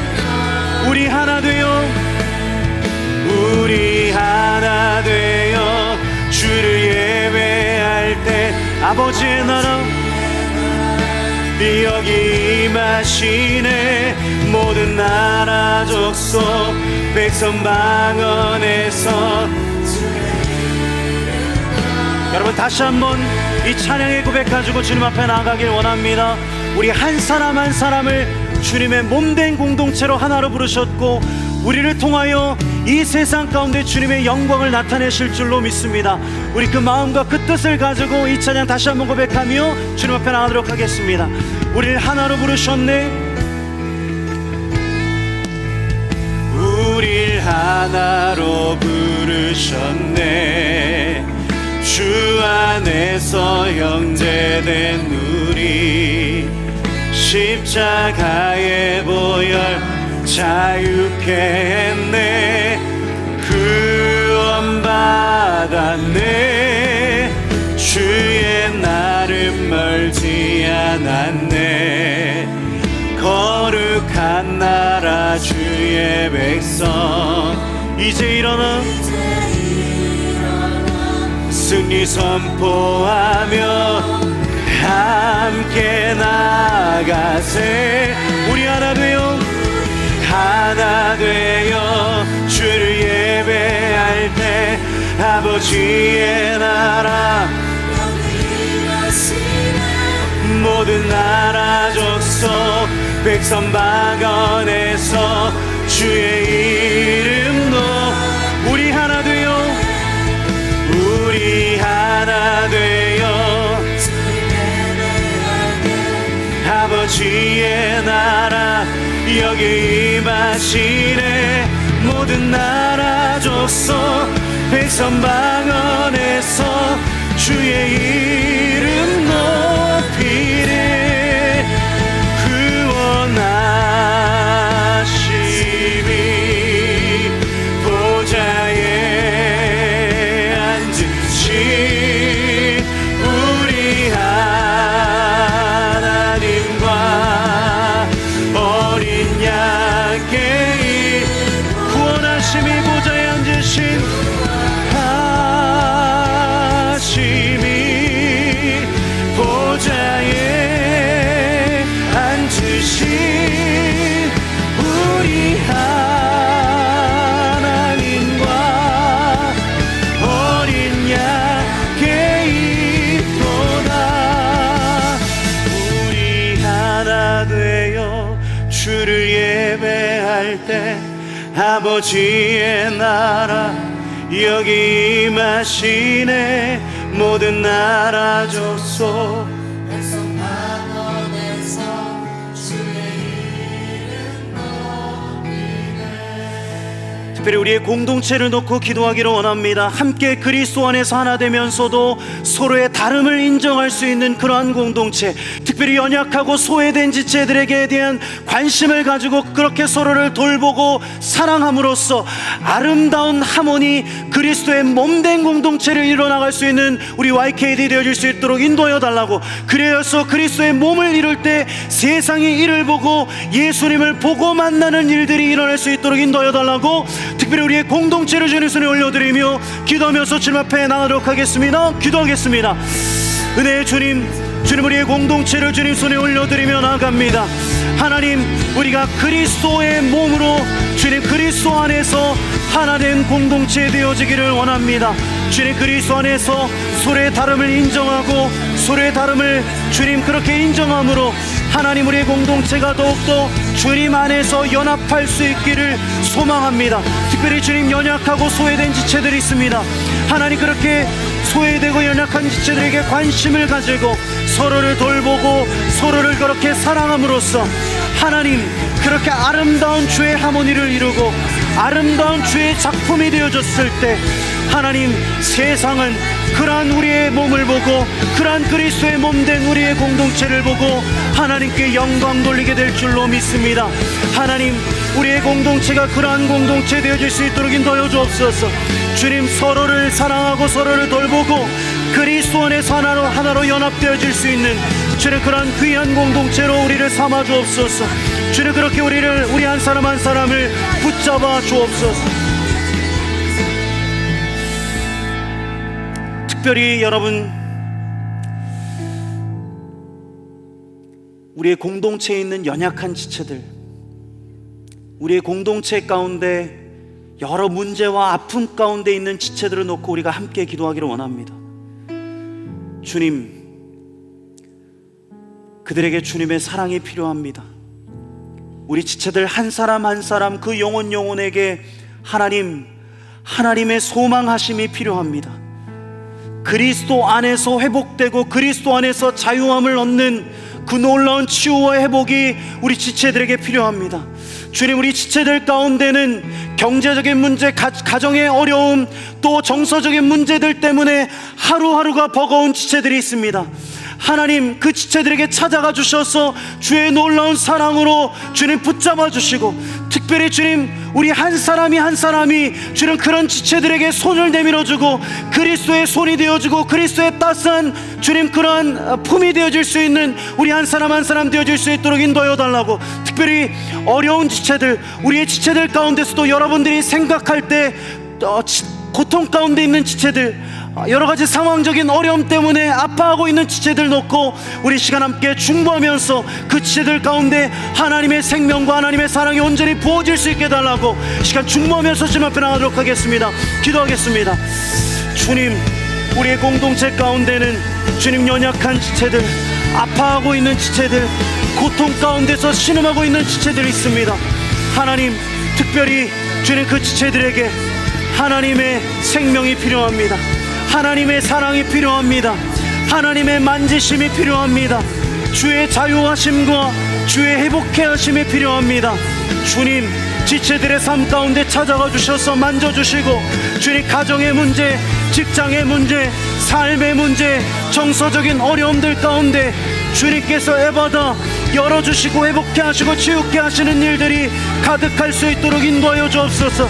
Speaker 1: 우리 하나 되어 우리 하나 되어 주를 예배할 때 아버지의 나라 여기 임하시네. 모든 나라 족속 백성 방언에서 여러분 다시 한번 이 찬양의 고백 가지고 주님 앞에 나아가길 원합니다. 우리 한 사람 한 사람을 주님의 몸된 공동체로 하나로 부르셨고 우리를 통하여 이 세상 가운데 주님의 영광을 나타내실 줄로 믿습니다. 우리 그 마음과 그 뜻을 가지고 이 찬양 다시 한번 고백하며 주님 앞에 나가도록 하겠습니다. 우리를 하나로 부르셨네. 우릴 하나로 부르셨네. 주 안에서 형제된 우리 십자가의 보혈 자유케 했네. 구원 받았네. 주의 날은 멀지 않았네. 거룩한 나라 주의 백성 이제 일어나 승리 선포하며 함께 나가세. 우리 하나 되어 하나 되어 주를 예배할 때 아버지의 나라 모든 나라 족속 백성 방언에서 주의 이름도 우리 하나 되어 우리 하나 되어 아버지의 나라 여기 임하시네. 모든 나라 족속 백성 방언에서 주의 이름 높이네. 구원하심이 보좌에 앉으신 우리 하나님과 어린 양께 구원하심이 보좌에 앉으신 하심이 보좌에 앉으신 우리 하나님과 어린 양께 있도다. 우리 하나 되어 주를 예배할 때 아버지의 나라 여기 임하시네. 모든 나라 족속 백성 방언에서 주의 이름 높이네. 특별히 우리의 공동체를 놓고 기도하기를 원합니다. 함께 그리스도 안에서 하나 되면서도 서로의 다름을 인정할 수 있는 그러한 공동체, 특별히 연약하고 소외된 지체들에게 대한 관심을 가지고 그렇게 서로를 돌보고 사랑함으로써 아름다운 하모니 그리스도의 몸된 공동체를 이뤄나갈 수 있는 우리 YKD 되어질 수 있도록 인도하여 달라고. 그래서 그리스도의 몸을 이룰 때 세상이 이를 보고 예수님을 보고 만나는 일들이 일어날 수 있도록 인도하여 달라고 특별히 우리의 공동체를 주님 손에 올려드리며 기도하면서 주님 앞에 나가도록 하겠습니다. 기도하겠습니다. 은혜의 주님, 주님 우리의 공동체를 주님 손에 올려드리며 나아갑니다. 하나님, 우리가 그리스도의 몸으로 주님 그리스도 안에서 하나된 공동체 되어지기를 원합니다. 주님 그리스도 안에서 서로의 다름을 인정하고 서로의 다름을 주님 그렇게 인정함으로 하나님, 우리의 공동체가 더욱더 주님 안에서 연합할 수 있기를 소망합니다. 특별히 주님, 연약하고 소외된 지체들이 있습니다. 하나님, 그렇게 소외되고 연약한 지체들에게 관심을 가지고 서로를 돌보고 서로를 그렇게 사랑함으로써 하나님, 그렇게 아름다운 주의 하모니를 이루고 아름다운 주의 작품이 되어졌을 때 하나님, 세상은 그러한 우리의 몸을 보고 그러한 그리스도의 몸된 우리의 공동체를 보고 하나님께 영광 돌리게 될 줄로 믿습니다. 하나님, 우리의 공동체가 그러한 공동체 되어질 수 있도록 인도하여 주옵소서. 주님, 서로를 사랑하고 서로를 돌보고 그리스도 안에서 하나로 연합되어질 수 있는 주님, 그러한 귀한 공동체로 우리를 삼아 주옵소서. 주님, 그렇게 우리 한 사람 한 사람을 붙잡아 주옵소서. 특별히 여러분, 우리의 공동체에 있는 연약한 지체들, 우리의 공동체 가운데 여러 문제와 아픔 가운데 있는 지체들을 놓고 우리가 함께 기도하기를 원합니다. 주님, 그들에게 주님의 사랑이 필요합니다. 우리 지체들 한 사람 한 사람 그 영혼에게 하나님의 소망하심이 필요합니다. 그리스도 안에서 회복되고 그리스도 안에서 자유함을 얻는 그 놀라운 치유와 회복이 우리 지체들에게 필요합니다. 주님, 우리 지체들 가운데는 경제적인 문제, 가정의 어려움, 또 정서적인 문제들 때문에 하루하루가 버거운 지체들이 있습니다. 하나님, 그 지체들에게 찾아가 주셔서 주의 놀라운 사랑으로 주님 붙잡아 주시고, 특별히 주님, 우리 한 사람이 주님 그런 지체들에게 손을 내밀어 주고 그리스도의 손이 되어주고 그리스도의 따스한 주님 그러한 품이 되어질 수 있는 우리 한 사람 한 사람 되어질 수 있도록 인도하여 달라고. 특별히 어려운 지체들, 우리의 지체들 가운데서도 여러분들이 생각할 때 고통 가운데 있는 지체들, 여러 가지 상황적인 어려움 때문에 아파하고 있는 지체들 놓고 우리 시간 함께 중보하면서 그 지체들 가운데 하나님의 생명과 하나님의 사랑이 온전히 부어질 수 있게 달라고 시간 중보하면서 주님 앞에 나가도록 하겠습니다. 기도하겠습니다. 주님, 우리의 공동체 가운데는 주님 연약한 지체들, 아파하고 있는 지체들, 고통 가운데서 신음하고 있는 지체들이 있습니다. 하나님, 특별히 주님 그 지체들에게 하나님의 생명이 필요합니다. 하나님의 사랑이 필요합니다. 하나님의 만지심이 필요합니다. 주의 자유하심과 주의 회복케 하심이 필요합니다. 주님, 지체들의 삶 가운데 찾아가 주셔서 만져주시고 주님 가정의 문제, 직장의 문제, 삶의 문제, 정서적인 어려움들 가운데 주님께서 애받아 열어주시고 회복케 하시고 치유케 하시는 일들이 가득할 수 있도록 인도하여 주옵소서.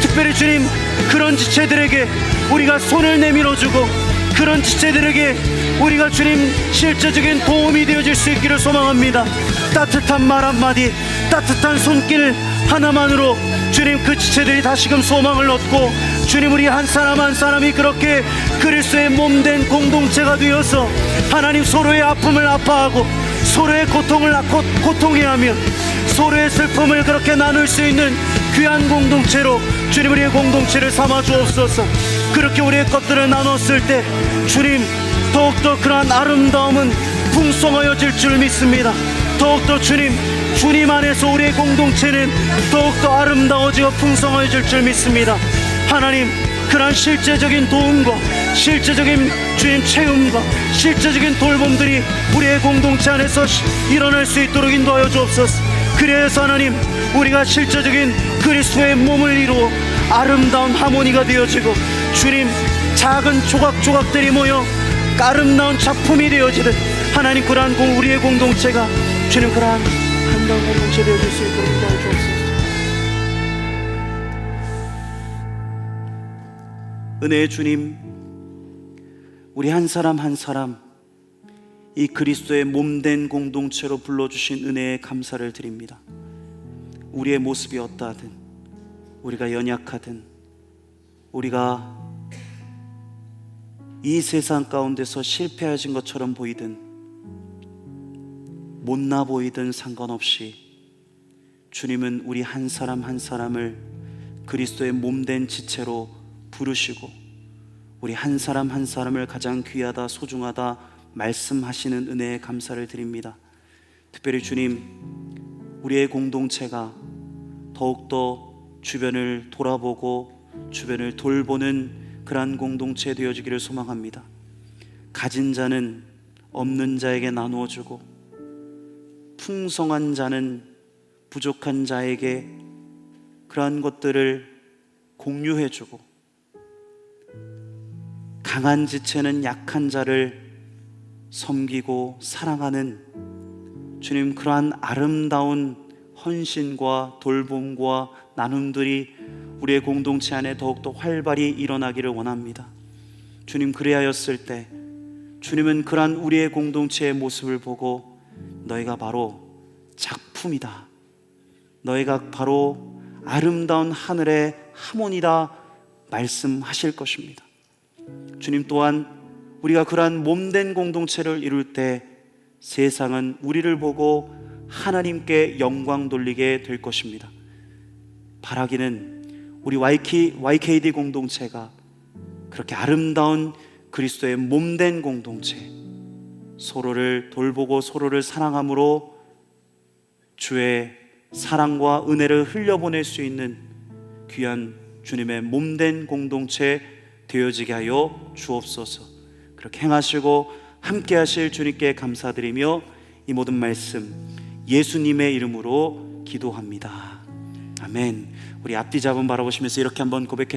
Speaker 1: 특별히 주님, 그런 지체들에게 우리가 손을 내밀어주고 그런 지체들에게 우리가 주님 실제적인 도움이 되어질 수 있기를 소망합니다. 따뜻한 말 한마디, 따뜻한 손길 하나만으로 주님 그 지체들이 다시금 소망을 얻고 주님 우리 한 사람 한 사람이 그렇게 그리스도의 몸된 공동체가 되어서 하나님 서로의 아픔을 아파하고 서로의 고통을 고통해하며 서로의 슬픔을 그렇게 나눌 수 있는 귀한 공동체로 주님 우리의 공동체를 삼아 주옵소서. 그렇게 우리의 것들을 나눴을 때 주님 더욱더 그러한 아름다움은 풍성하여질 줄 믿습니다. 더욱더 주님 안에서 우리의 공동체는 더욱더 아름다워지고 풍성해질 줄 믿습니다. 하나님, 그러한 실제적인 도움과 실제적인 주님 체험과 실제적인 돌봄들이 우리의 공동체 안에서 일어날 수 있도록 인도하여 주옵소서. 그래서 하나님, 우리가 실제적인 그리스도의 몸을 이루어 아름다운 하모니가 되어지고 주님 작은 조각조각들이 모여 아름다운 작품이 되어지듯 하나님 그러한 우리의 공동체가 주님 그러한 아름다운 공동체 되어질 수 있도록 인도하여 주옵소서. 은혜의 주님, 우리 한 사람 한 사람 이 그리스도의 몸된 공동체로 불러주신 은혜에 감사를 드립니다. 우리의 모습이 어떠하든, 우리가 연약하든, 우리가 이 세상 가운데서 실패하신 것처럼 보이든 못나 보이든 상관없이 주님은 우리 한 사람 한 사람을 그리스도의 몸된 지체로 부르시고 우리 한 사람 한 사람을 가장 귀하다 소중하다 말씀하시는 은혜에 감사를 드립니다. 특별히 주님, 우리의 공동체가 더욱더 주변을 돌아보고 주변을 돌보는 그러한 공동체 되어지기를 소망합니다. 가진 자는 없는 자에게 나누어주고, 풍성한 자는 부족한 자에게 그러한 것들을 공유해주고, 강한 지체는 약한 자를 섬기고 사랑하는 주님, 그러한 아름다운 헌신과 돌봄과 나눔들이 우리의 공동체 안에 더욱더 활발히 일어나기를 원합니다. 주님, 그리하였을 때 주님은 그러한 우리의 공동체의 모습을 보고 너희가 바로 작품이다, 너희가 바로 아름다운 하늘의 하모니다 말씀하실 것입니다. 주님, 또한 우리가 그러한 몸된 공동체를 이룰 때 세상은 우리를 보고 하나님께 영광 돌리게 될 것입니다. 바라기는 우리 YKD 공동체가 그렇게 아름다운 그리스도의 몸된 공동체, 서로를 돌보고 서로를 사랑함으로 주의 사랑과 은혜를 흘려보낼 수 있는 귀한 주님의 몸된 공동체 되어지게 하여 주옵소서. 그렇게 행하시고 함께 하실 주님께 감사드리며 이 모든 말씀 예수님의 이름으로 기도합니다. 아멘. 우리 앞뒤 잡음 바라보시면서 이렇게 한번 고백해